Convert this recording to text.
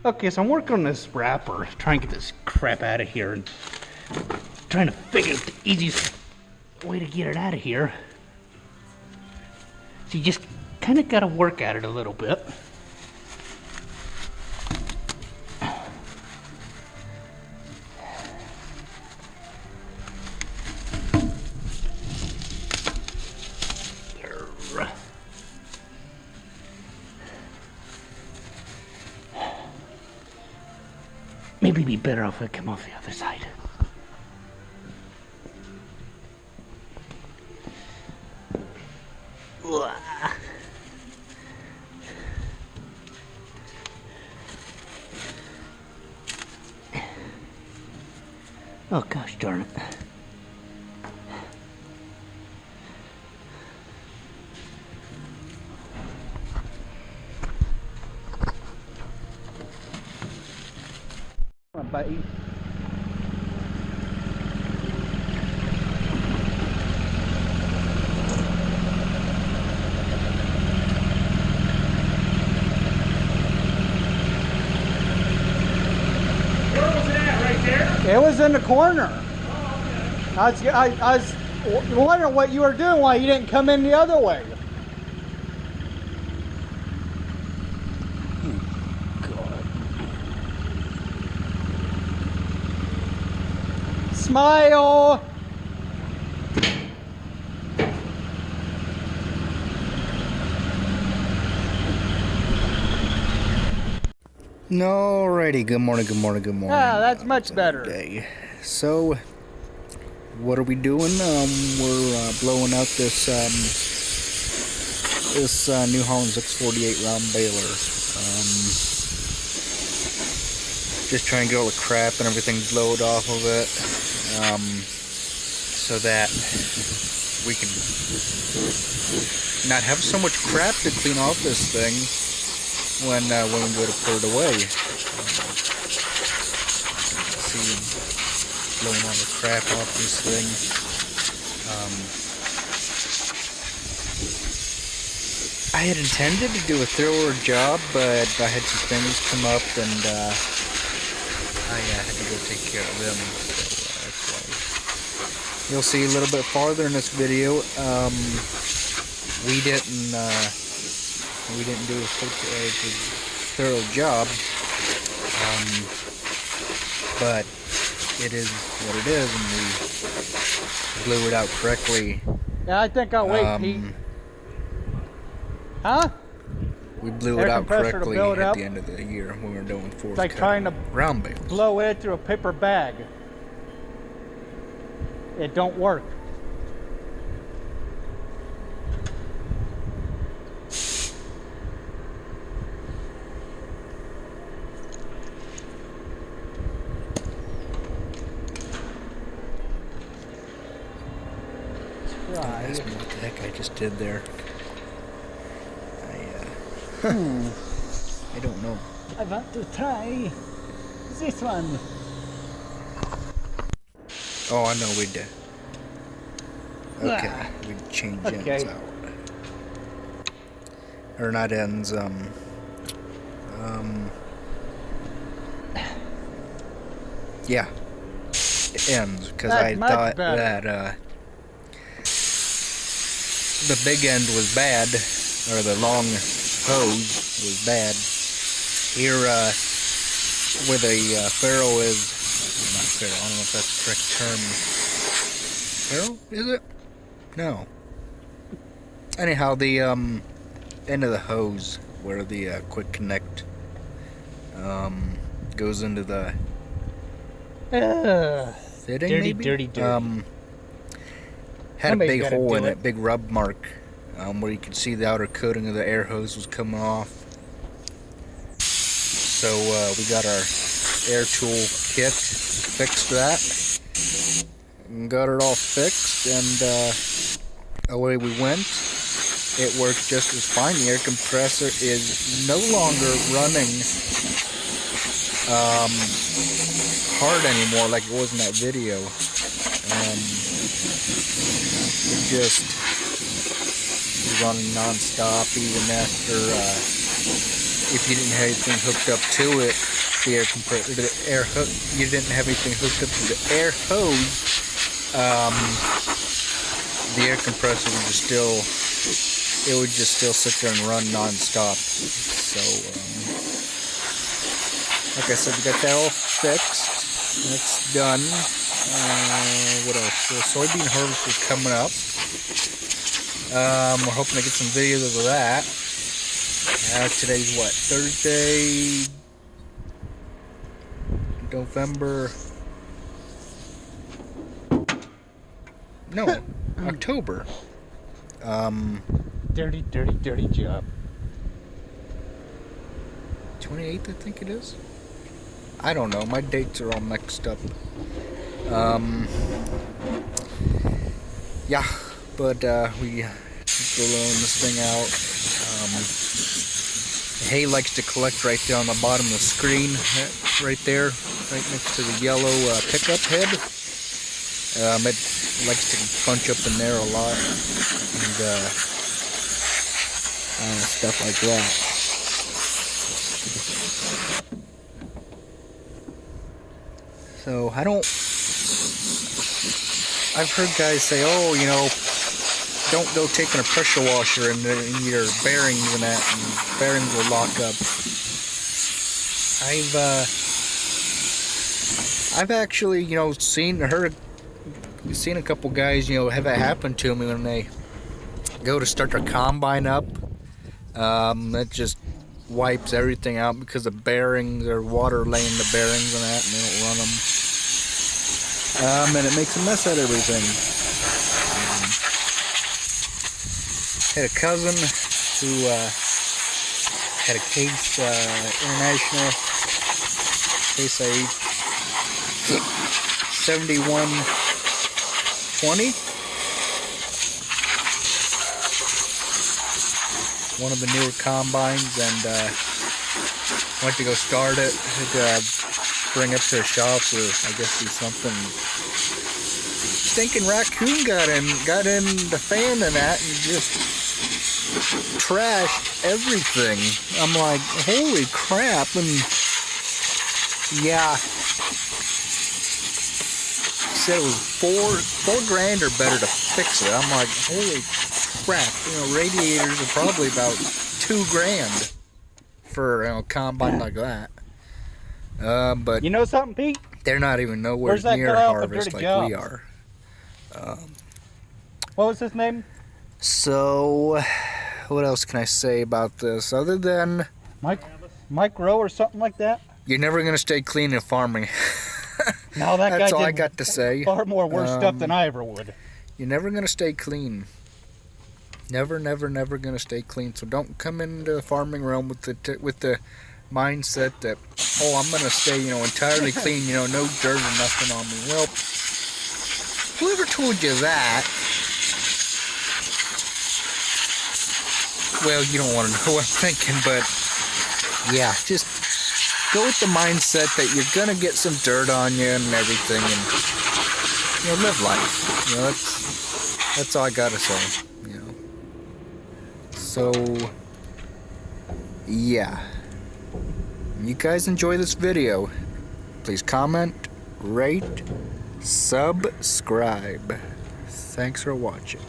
Okay, so I'm working on this wrapper, trying to get this crap out of here, and trying to figure out the easiest way to get it out of here. So you just kind of got to work at it a little bit. Maybe it'd be better if I come off the other side. Oh gosh darn it. Come on, buddy. It was in the corner. Oh, okay. I was wondering what you were doing, why you didn't come in the other way. God. Smile. Alrighty, good morning. Ah, that's much better. Day. So, what are we doing? We're blowing out this New Holland 648 round baler. Just trying to get all the crap and everything blowed off of it, so that we can not have so much crap to clean off this thing when we go to put it away. See, blowing all the crap off this thing. I had intended to do a thorough job, but I had some things come up, and I had to go take care of them. So that's why you'll see a little bit farther in this video. We didn't do a thorough job, but it is what it is, and we blew it out correctly. Yeah, I think I'll wait, Pete. Huh? We blew it out correctly at the end of the year when we were doing fourth. It's like trying to round bales. blow it through a paper bag. It don't work. Ask me what the heck I just did there. I don't know. I want to try this one. Oh, I know we did. Okay, we change ends out. Or not ends, yeah. Ends, because I thought that, the big end was bad, or the long hose was bad. Here, where the ferrule is, not ferrule, I don't know if that's the correct term. Ferrule, is it? No. Anyhow, the end of the hose, where the quick connect goes into the fitting, dirty. Had a big hole in it, big rub mark, where you could see the outer coating of the air hose was coming off. So we got our air tool kit, fixed that, and got it all fixed, and away we went. It worked just as fine. The air compressor is no longer running hard anymore like it was in that video. It just running non-stop even after if you didn't have anything hooked up to it, the air compressor, you didn't have anything hooked up to the air hose, the air compressor would just still, it would just still sit there and run non-stop. So, like I said, we got that all fixed. That's done. What else? The soybean harvest is coming up. We're hoping to get some videos of that. Today's what? Thursday, November. No, October. Dirty job. 28th, I think it is. I don't know. My dates are all mixed up. Yeah, but we balloon this thing out. Hay likes to collect right there on the bottom of the screen, right there, right next to the yellow pickup head. It likes to bunch up in there a lot, and stuff like that. So I've heard guys say, oh, you know, don't go taking a pressure washer in your bearings and that, and bearings will lock up. I've actually, you know, seen a couple guys, you know, have that happen to me when they go to start their combine up. That just wipes everything out because the bearings or water laying the bearings and that, and they don't run them. And it makes a mess out of everything. Had a cousin who had a case, international case IH 7120. One of the newer combines, and went to go start it. Had to bring up to a shop or I guess do something. Stinking raccoon got in the fan and that, and just trashed everything. I'm like, holy crap! And yeah, he said it was $4 grand or better to fix it. I'm like, holy crap! You know, radiators are probably about $2 grand for, you know, a combine like that. But You know something, Pete? they're not even nowhere Where's that near girl for harvest dirty like we jobs? are. What was his name? So, what else can I say about this other than Mike Rowe or something like that? you're never gonna stay clean in farming. No, that That's guy all did I got to say. far more worse stuff than I ever would. You're never gonna stay clean. Never, never, never gonna stay clean. So don't come into the farming realm with the mindset that, oh, I'm gonna stay, you know, entirely clean. You know, no dirt or nothing on me. Well, whoever told you that? Well, you don't want to know what I'm thinking, but yeah, just go with the mindset that you're gonna get some dirt on you and everything, and, you know, live life. You know, that's all I gotta say. You know. So yeah, you guys enjoy this video, please comment, rate, subscribe. Thanks for watching.